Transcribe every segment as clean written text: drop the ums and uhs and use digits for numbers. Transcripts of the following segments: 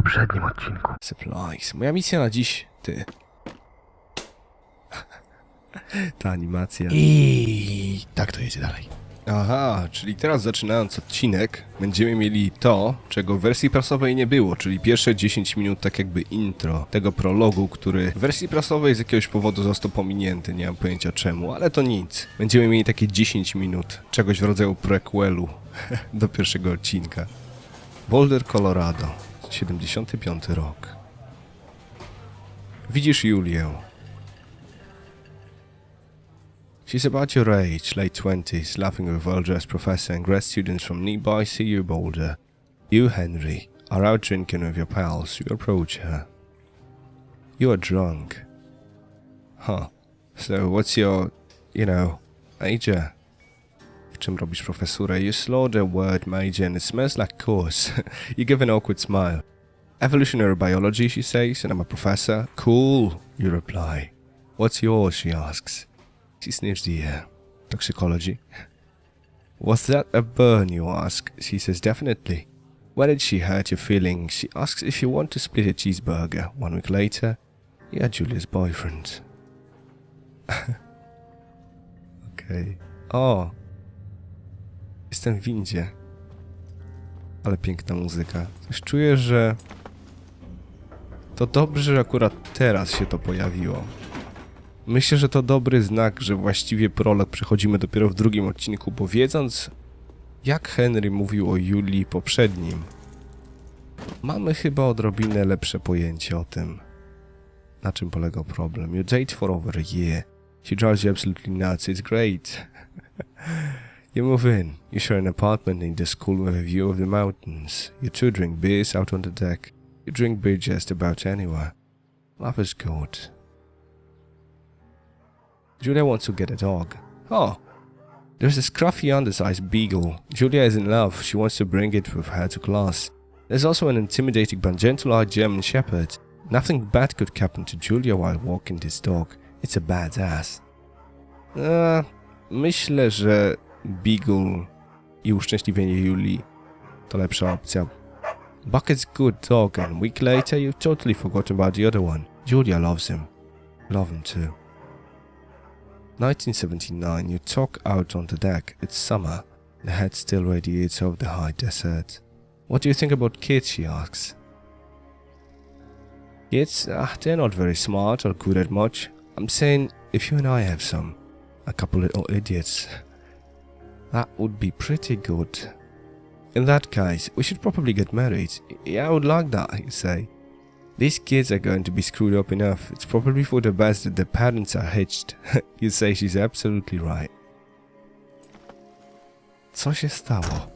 poprzednim odcinku. Supplies. Moja misja na dziś, ty. Ta animacja. I tak to jedzie dalej. Aha, czyli teraz zaczynając odcinek, będziemy mieli to, czego w wersji prasowej nie było, czyli pierwsze 10 minut tak jakby intro tego prologu, który w wersji prasowej z jakiegoś powodu został pominięty, nie mam pojęcia czemu, ale to nic. Będziemy mieli takie 10 minut, czegoś w rodzaju prequelu do pierwszego odcinka. Boulder, Colorado, 75 rok. Widzisz Julię. She's about your age, late 20s, laughing with a well-dressed professor and grad students from nearby CU Boulder. You, Henry, are out drinking with your pals. You approach her. You are drunk. Huh. So what's your, major? W czym robisz profesurę? You slur the word major and it smells like course. You give an awkward smile. Evolutionary biology, she says, and I'm a professor. Cool, you reply. What's yours, she asks. She sniffs the air. Toxicology. Was that a burn, you ask? She says, definitely. Where did she hurt your feelings? She asks if you want to split a cheeseburger. 1 week later, you are Julia's boyfriend. Okej. O! Jestem w windzie. Ale piękna muzyka. Coś czuję, że... To dobrze, że akurat teraz się to pojawiło. Myślę, że to dobry znak, że właściwie prolog przechodzimy dopiero w drugim odcinku, bo wiedząc, jak Henry mówił o Julii poprzednim, mamy chyba odrobinę lepsze pojęcie o tym, na czym polegał problem. You date for over a year. She drives you absolutely nuts. It's great. You move in. You share an apartment in the school with a view of the mountains. You two drink beers out on the deck. You drink beer just about anywhere. Life is good. Julia wants to get a dog. Oh, there's a scruffy undersized beagle. Julia is in love. She wants to bring it with her to class. There's also an intimidating but gentle-eyed German shepherd. Nothing bad could happen to Julia while walking this dog. It's a badass. Myślę, że beagle i uszczęśliwienie Julii to lepsza opcja. Bucket's good dog, and a week later you've totally forgotten about the other one. Julia loves him. Love him too. 1979, you talk out on the deck. It's summer. The head still radiates over the high desert. What do you think about kids, she asks. Kids? They're not very smart or good at much. I'm saying, if you and I have some. A couple little idiots. That would be pretty good. In that case, we should probably get married. Yeah, I would like that, you say. These kids are going to be screwed up enough. It's probably for the best that the parents are hitched. You say she's absolutely right. Co się stało?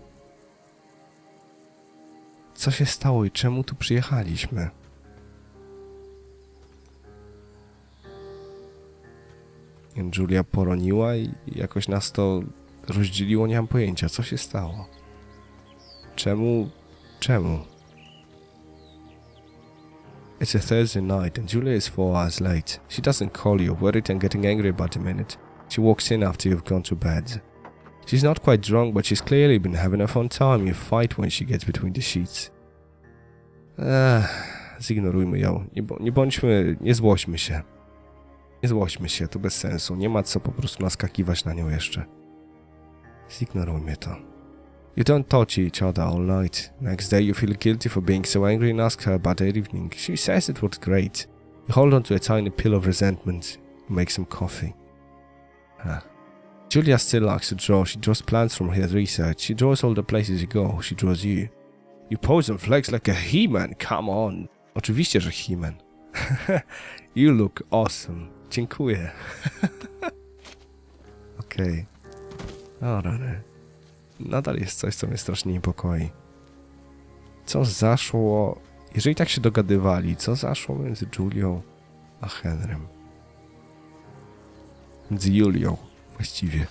Co się stało i czemu tu przyjechaliśmy? Julia poroniła i jakoś nas to rozdzieliło, nie mam pojęcia. Co się stało? Czemu? It's a Thursday night and Julia is 4 hours late. She doesn't call you, worried and getting angry about the minute. She walks in after you've gone to bed. She's not quite drunk, but she's clearly been having a fun time. You fight when she gets between the sheets. Zignorujmy ją. Nie złośmy się. Nie złośmy się, to bez sensu. Nie ma co po prostu naskakiwać na nią jeszcze. Zignorujmy to. You don't touch each other all night. Next day you feel guilty for being so angry and ask her about their evening. She says it was great. You hold on to a tiny pill of resentment. You make some coffee. Julia still likes to draw. She draws plants from her research. She draws all the places you go. She draws you. You pose and flex like a He-Man. Come on. Oczywiście, że He-Man. You look awesome. Dziękuję. Okej. O rany. Nadal jest coś, co mnie strasznie niepokoi. Co zaszło... Jeżeli tak się dogadywali, co zaszło między Julią a Henrym? Między Julią, właściwie.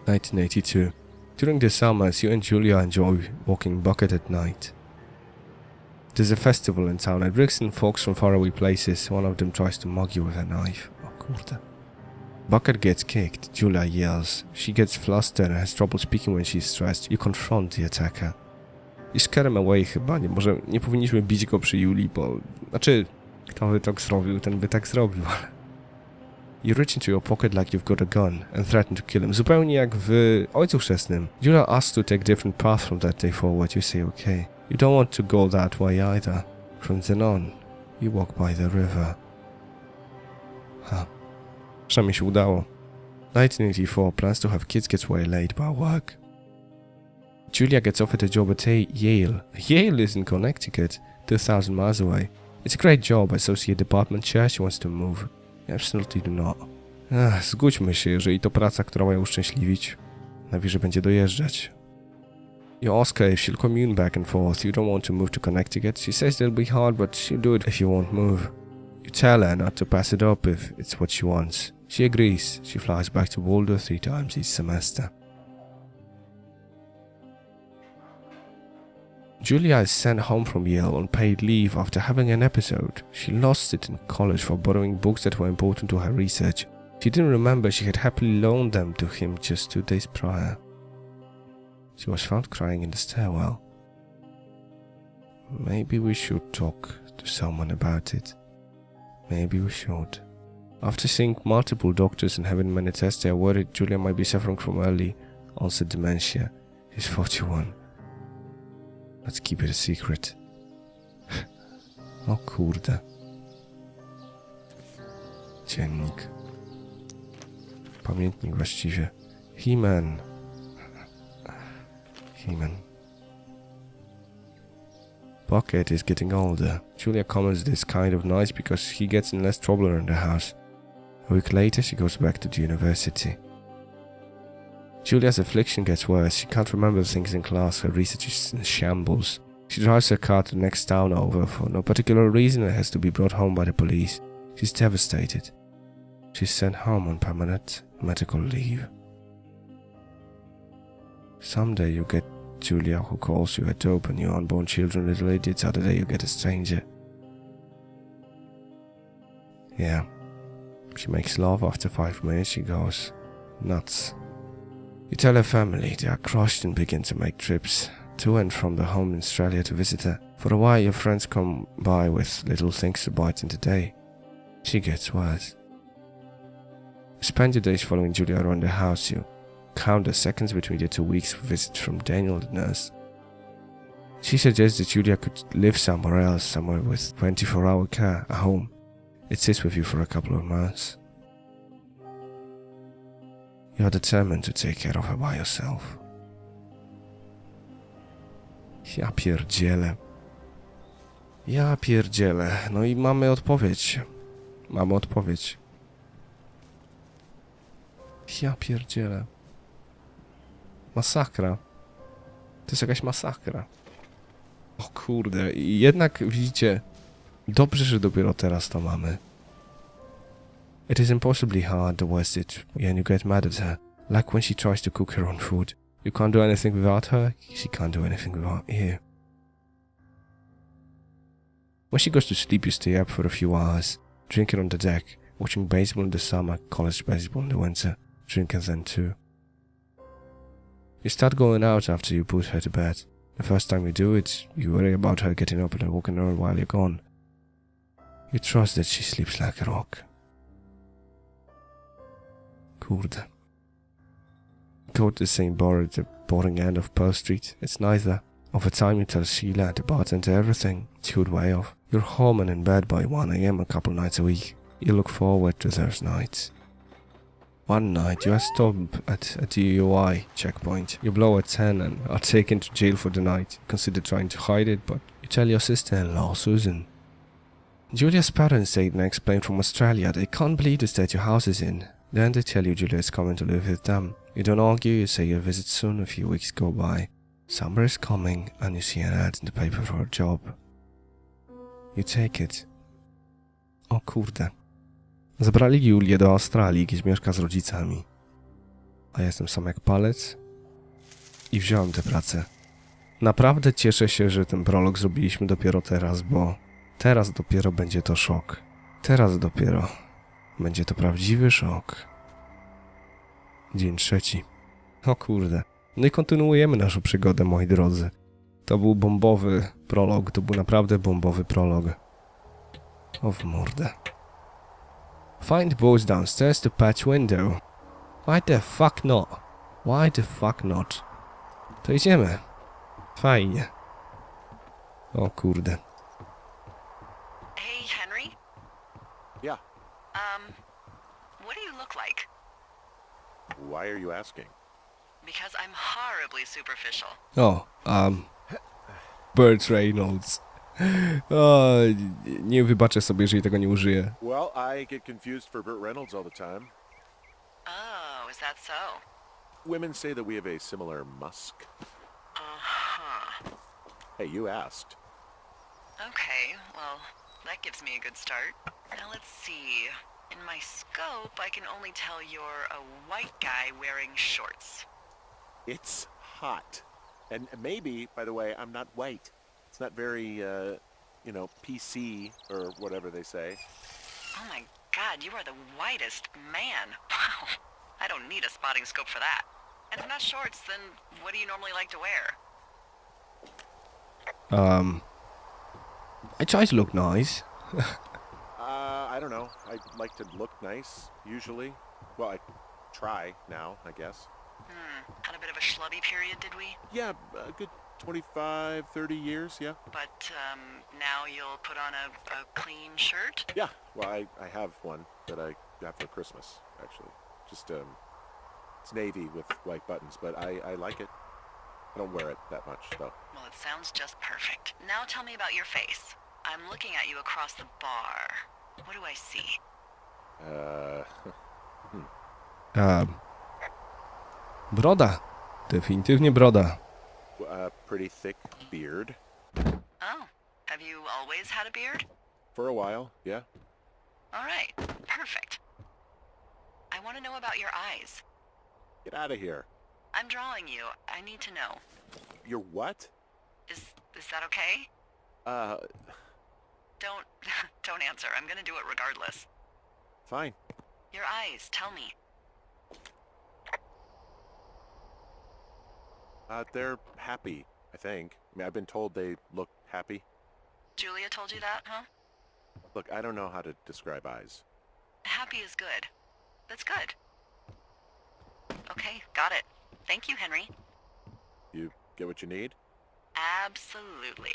(1982) During the summers, you and Julia enjoy walking bucket at night. There's a festival in town. It brings in folks from faraway places. One of them tries to mug you with a knife. O kurde. Bucket gets kicked. Julia yells. She gets flustered and has trouble speaking when she's stressed. You confront the attacker. You scare him away chyba. Może nie powinniśmy bić go przy Julii, bo... Znaczy, kto by tak zrobił, ten by tak zrobił, ale... You reach into your pocket like you've got a gun and threaten to kill him. Zupełnie jak w Ojcu Chrzestnym. Julia asks to take different path from that day forward. You say okay. You don't want to go that way either. From then on, you walk by the river. Przynajmniej się udało. 1984 plans to have kids gets waylaid by work. Julia gets offered a job at Yale. Yale is in Connecticut, 2,000 miles away. It's a great job, associate department chair. She wants to move. Absolutely do not. Zgódźmy się, jeżeli to praca, która ma ją uszczęśliwić. Najwyżej będzie dojeżdżać. You ask her if she'll commute back and forth. You don't want to move to Connecticut. She says it'll be hard, but she'll do it if you won't move. You tell her not to pass it up if it's what she wants. She agrees. She flies back to Boulder 3 times each semester. Julia is sent home from Yale on paid leave after having an episode. She lost it in college for borrowing books that were important to her research. She didn't remember she had happily loaned them to him just 2 days prior. She was found crying in the stairwell. Maybe we should talk to someone about it. Maybe we should. After seeing multiple doctors and having many tests, they are worried Julia might be suffering from early onset dementia. She's 41. Let's keep it a secret. O kurde. Dziennik. Pamiętnik właściwie. He-Man. Bucket is getting older. Julia comments this kind of nice because he gets in less trouble around the house. A week later, she goes back to the university. Julia's affliction gets worse. She can't remember things in class. Her research is in shambles. She drives her car to the next town over for no particular reason and has to be brought home by the police. She's devastated. She's sent home on permanent medical leave. Someday you get Julia who calls you a dope and your unborn children little idiots. Other day you get a stranger. Yeah. She makes love. After 5 minutes she goes nuts. You tell her family. They are crushed and begin to make trips to and from the home in Australia to visit her. For a while your friends come by with little things to bite in the day. She gets worse. You spend your days following Julia around the house. You count the seconds between the 2 weeks of visits from Daniel the nurse. She suggests that Julia could live somewhere else, somewhere with 24-hour care, a home. It sits with you for a couple of months. You are determined to take care of her by yourself. Ja pierdzielę. No i mamy odpowiedź. Ja pierdzielę. Masakra. To jest jakaś masakra. O kurde. I jednak widzicie, dobrze, że dopiero teraz to mamy. It is impossibly hard, the worst it, when you get mad at her. Like when she tries to cook her own food. You can't do anything without her, she can't do anything without you. When she goes to sleep, you stay up for a few hours, drinking on the deck, watching baseball in the summer, college baseball in the winter, drinking then too. You start going out after you put her to bed. The first time you do it, you worry about her getting up and walking around while you're gone. You trust that she sleeps like a rock. Kurde. Go to the same bar at the boarding end of Pearl Street. It's neither. Over time you tell Sheila, the bartender, everything. It's a good way off. You're home and in bed by 1 AM a couple nights a week. You look forward to those nights. One night you are stopped at a DUI checkpoint. You blow at 10 and are taken to jail for the night. You consider trying to hide it, but you tell your sister-in-law, Susan. Julia's parents stayed and explained from Australia. They can't believe the state your house is in. Then they tell you Julia is coming to live with them. You don't argue, you say you'll visit soon. A few weeks go by. Summer is coming and you see an ad in the paper for a job. You take it. O kurde. Zabrali Julię do Australii, gdzieś mieszka z rodzicami. A ja jestem sam jak palec. I wziąłem tę pracę. Naprawdę cieszę się, że ten prolog zrobiliśmy dopiero teraz, bo teraz dopiero będzie to szok. Teraz dopiero będzie to prawdziwy szok. Dzień trzeci. O kurde. No i kontynuujemy naszą przygodę, moi drodzy. To był bombowy prolog, to był naprawdę bombowy prolog. O w mordę. Find boys downstairs to patch window. Why the fuck not? Why the fuck not? To idziemy. Fajnie. O kurde. Hey, Henry? Yeah. What do you look like? Why are you asking? Because I'm horribly superficial. O, Burt Reynolds. O, nie wybaczę sobie, jeżeli tego nie użyję. Well, I get confused for Burt Reynolds all the time. Oh, is that so? Women say that we have a similar musk. Uh-huh. Hey, you asked. Okay, well, that gives me a good start. Now let's see. In my scope, I can only tell you're a white guy wearing shorts. It's hot. And maybe, by the way, I'm not white. It's not very, PC or whatever they say. Oh my god, you are the whitest man. Wow. I don't need a spotting scope for that. And if not shorts, then what do you normally like to wear? I try to look nice. I don't know. I like to look nice, usually. Well, I try now, I guess. Had a bit of a schlubby period, did we? Yeah, a good 25, 30 years, yeah. But, now you'll put on a clean shirt? Yeah, well, I have one that I got for Christmas, actually. Just, it's navy with white buttons, but I like it. I don't wear it that much, though. Well, it sounds just perfect. Now tell me about your face. I'm looking at you across the bar. What do I see? Broda. Definitywnie broda. Pretty thick beard. Oh, have you always had a beard? For a while, yeah. All right, perfect. I want to know about your eyes. Get out of here. I'm drawing you. I need to know. You're what? Is that okay? Don't answer. I'm gonna do it regardless. Fine. Your eyes, tell me. They're happy, I think. I mean, I've been told they look happy. Julia told you that, huh? Look, I don't know how to describe eyes. Happy is good. That's good. Okay, got it. Thank you, Henry. You get what you need? Absolutely.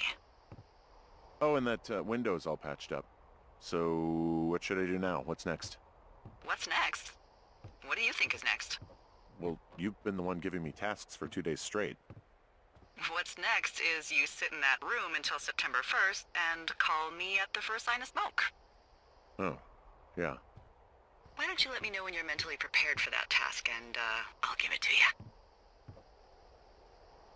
Oh, and that window's all patched up. So, what should I do now? What's next? What's next? What do you think is next? Well, you've been the one giving me tasks for 2 days straight. What's next is you sit in that room until September 1st and call me at the first sign of smoke. Oh, yeah. Why don't you let me know when you're mentally prepared for that task and, I'll give it to you.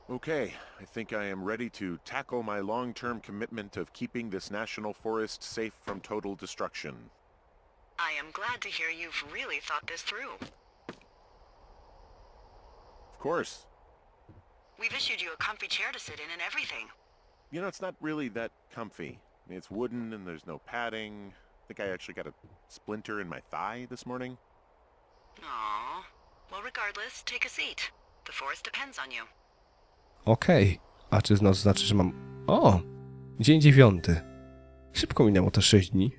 Okay, I think I am ready to tackle my long-term commitment of keeping this national forest safe from total destruction. I am glad to hear you've really thought this through. Of course. We've issued you a comfy chair to sit in and everything. You know, it's not really that comfy. I mean, it's wooden and there's no padding. I think I actually got a splinter in my thigh this morning. Aww. Well, regardless, take a seat. The forest depends on you. Okej. A czy to znaczy, że mam... O! Dzień 9. Szybko minęło to 6 dni.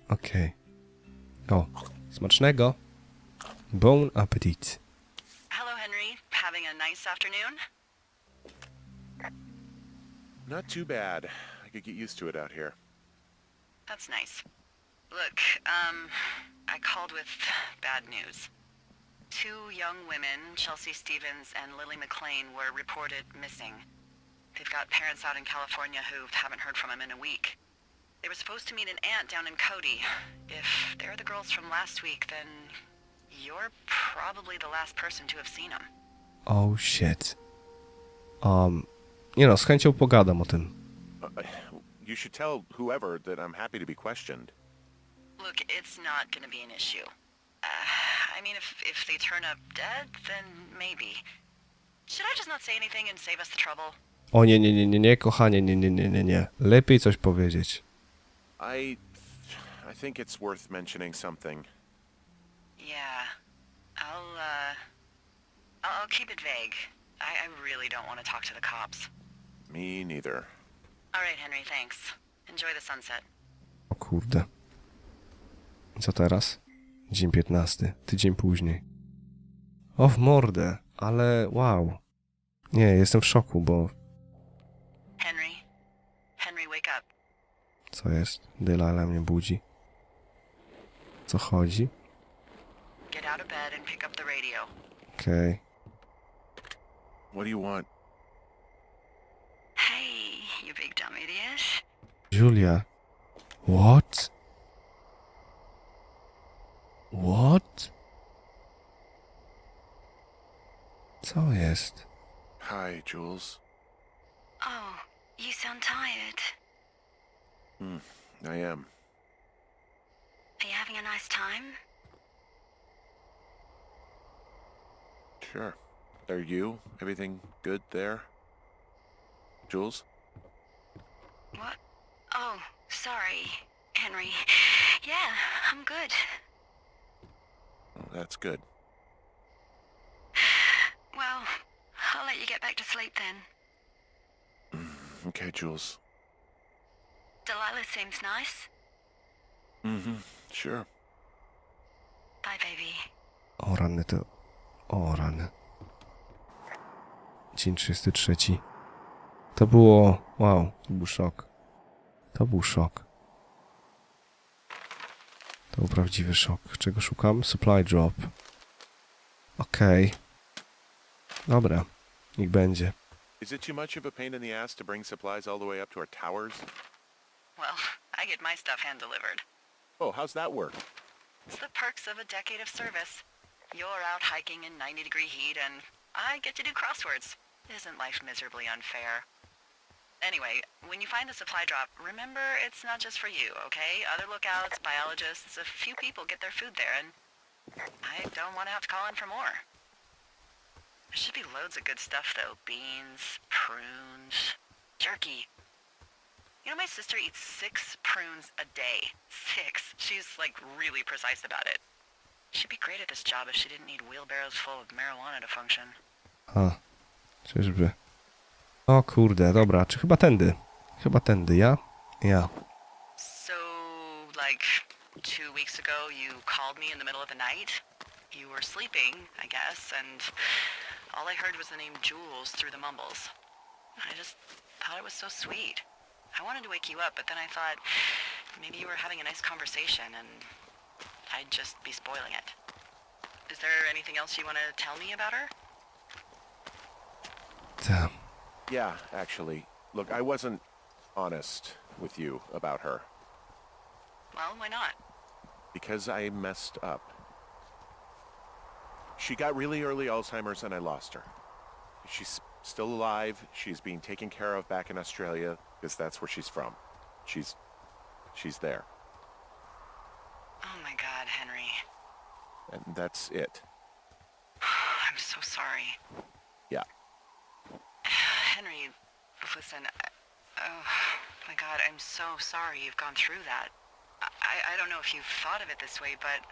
Okej. O, smacznego. Bon appetit. Hello, Henry. Having a nice afternoon? Not too bad. I could get used to it out here. That's nice. Look, I called with bad news. 2 young women, Chelsea Stevens and Lily McLean, were reported missing. They've got parents out in California who haven't heard from them in a week. They were supposed to meet an aunt down in Cody. If they're the girls from last week, then you're probably the last person to have seen them. Oh shit. Nie no, z chęcią pogadam o tym. You should tell whoever that I'm happy to be questioned. Look, it's not gonna be an issue. I mean, if they turn up dead, then maybe. Should I just not say anything and save us the trouble? O nie, kochanie, nie. Lepiej coś powiedzieć. I think it's worth mentioning something. Yeah. I'll keep it vague. I really don't want to talk to the cops. Me neither. All right, Henry, thanks. Enjoy the sunset. O kurde. I co teraz? Dzień 15. Tydzień później. O, w mordę. Ale wow. Nie, jestem w szoku, bo... Henry? Henry, wake up. Co jest? Delilah mnie budzi. Co chodzi? Get out of bed and pick up the radio. Okej. What do you want? Hey, you big dumb idiot. Julia. What? What? Co jest? Hi, Jules. Oh, you sound tired. I am. Are you having a nice time? Sure. Are you? Everything good there? Jules? What? Oh, sorry, Henry. Yeah, I'm good. Oh, that's good. Well, I'll let you get back to sleep then. Okay, Jules. Delilah seems nice. Sure. Bye, baby. O rany to... O rany. Dzień 33. To było... Wow, to był szok. To był szok. To był prawdziwy szok. Czego szukam? Supply drop. Okej. Dobra. Niech będzie. Is it too much of a pain in the ass to bring supplies all the way up to our towers? Well, I get my stuff hand-delivered. Oh, how's that work? It's the perks of a decade of service. You're out hiking in 90-degree heat, and I get to do crosswords. Isn't life miserably unfair? Anyway, when you find the supply drop, remember it's not just for you, okay? Other lookouts, biologists, a few people get their food there, and I don't want to have to call in for more. There should be loads of good stuff, though. Beans, prunes, jerky. You know, my sister eats 6 prunes a day. 6. She's, like, really precise about it. She'd be great at this job if she didn't need wheelbarrows full of marijuana to function. A, czyżby? O kurde, dobra, czy chyba tędy? Chyba tędy, ja? Ja. So, like, 2 weeks ago you called me in the middle of the night? You were sleeping, I guess, and all I heard was the name Jules through the mumbles. I just thought it was so sweet. I wanted to wake you up, but then I thought maybe you were having a nice conversation and I'd just be spoiling it. Is there anything else you want to tell me about her? Ta. Yeah, actually. Look, I wasn't honest with you about her. Well, why not? Because I messed up. She got really early Alzheimer's and I lost her. She's still alive. She's being taken care of back in Australia because that's where she's from. She's there. Oh my God, Henry. And that's it. I'm so sorry. Yeah. Henry, listen, oh my God, I'm so sorry you've gone through that. I don't know if you've thought of it this way, but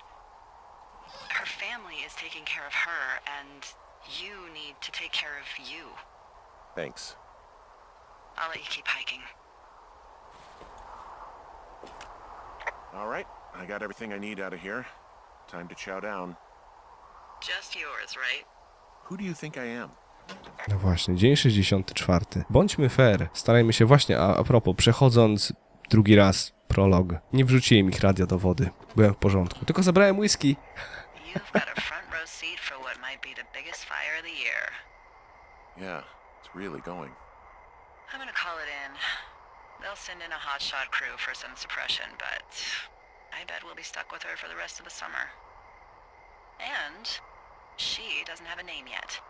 her family is taking care of her, and you need to take care of you. Thanks. I'll let you keep hiking. All right. I got everything I need out of here. Time to chow down. Just yours, right? Who do you think I am? No właśnie, dzień 64. Bądźmy fair. Starajmy się właśnie, a propos, przechodząc drugi raz prolog, nie wrzuciłem ich radia do wody. Byłem w porządku. Tylko zabrałem whisky. You've got a front row seat for what might be the biggest fire of the year. Yeah, it's really going. I'm gonna call it in. They'll send in a hotshot crew for some suppression, but I bet we'll be stuck with her for the rest of the summer. And she doesn't have a name yet.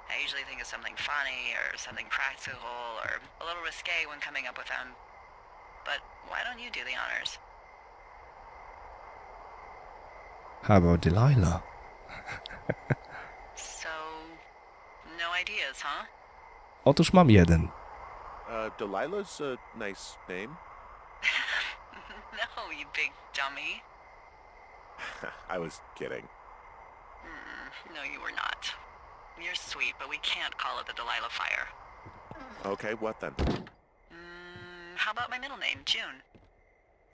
I usually think of something funny or something practical or a little risque when coming up with them. But why don't you do the honors? How about Delilah? So, no ideas, huh? Otóż mam jeden. Delilah's a nice name. No, you big dummy. I was kidding. No, you were not. You're sweet, but we can't call it the Delilah fire. Okay, what then? How about my middle name, June?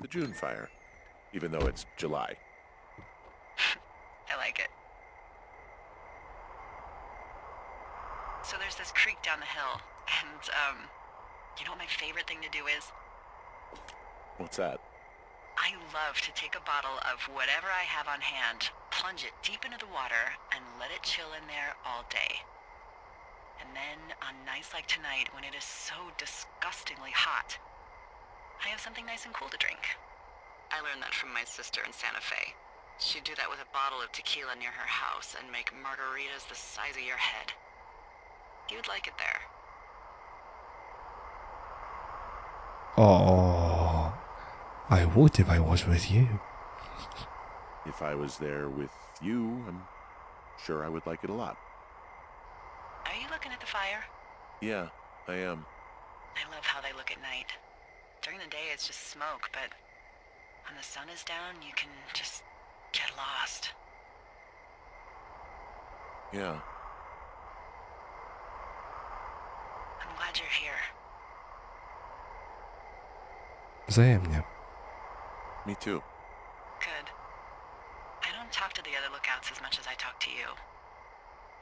The June fire. Even though it's July. I like it. So there's this creek down the hill, and, you know what my favorite thing to do is? What's that? I love to take a bottle of whatever I have on hand, plunge it deep into the water, and let it chill in there all day. And then, on nights like tonight, when it is so disgustingly hot, I have something nice and cool to drink. I learned that from my sister in Santa Fe. She'd do that with a bottle of tequila near her house and make margaritas the size of your head. You'd like it there. Oh, I would if I was with you. If I was there with you, I'm sure I would like it a lot. Are you looking at the fire? Yeah, I am. I love how they look at night. During the day it's just smoke, but when the sun is down, you can just get lost. Yeah. I'm glad you're here. Wzajemnie. Me too. Good. I don't talk to the other lookouts as much as I talk to you.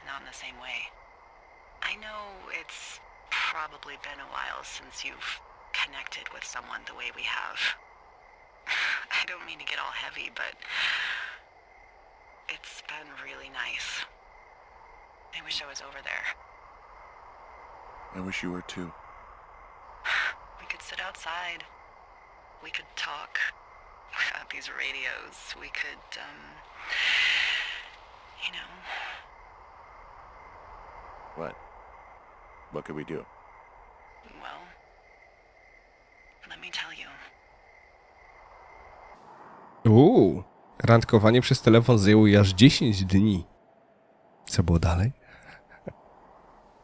Not in the same way. I know it's probably been a while since you've connected with someone the way we have. I don't mean to get all heavy, but it's been really nice. I wish I was over there. I wish you were too. We could sit outside. We could talk without these radios. We could, you know. What? What could we do? Well, let me tell you. Randkowanie przez telefon zajęło jej aż 10 dni. Co było dalej?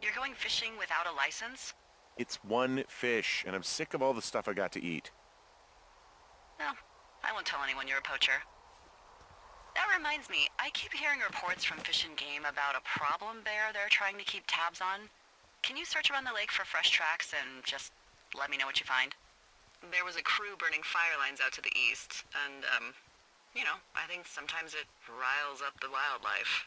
You're going fishing without a license? It's one fish, and I'm sick of all the stuff I got to eat. No, I won't tell anyone you're a poacher. That reminds me, I keep hearing reports from Fish and Game about a problem bear they're trying to keep tabs on. Can you search around the lake for fresh tracks and just let me know what you find? There was a crew burning fire lines out to the east, and, you know, I think sometimes it riles up the wildlife.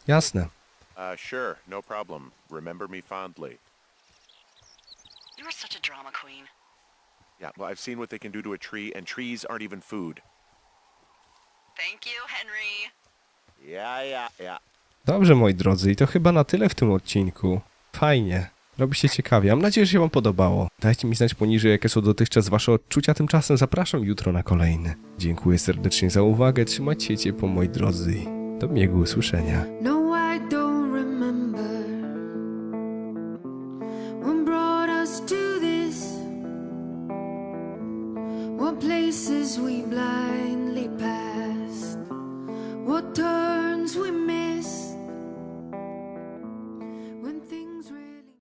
Jasne. Sure, no problem. Remember me fondly. You were such a drama queen. Yeah, well, I've seen what they can do to a tree, and trees aren't even food. Thank you, Henry. Yeah. Dobrze, moi drodzy, i to chyba na tyle w tym odcinku. Fajnie. Robi się ciekawie. Mam nadzieję, że się wam podobało. Dajcie mi znać poniżej, jakie są dotychczas wasze odczucia. Tymczasem zapraszam jutro na kolejny. Dziękuję serdecznie za uwagę. Trzymajcie się ciepło, moi drodzy. Do miłego usłyszenia. No, I don't remember what brought us to this, what places we blindly passed, what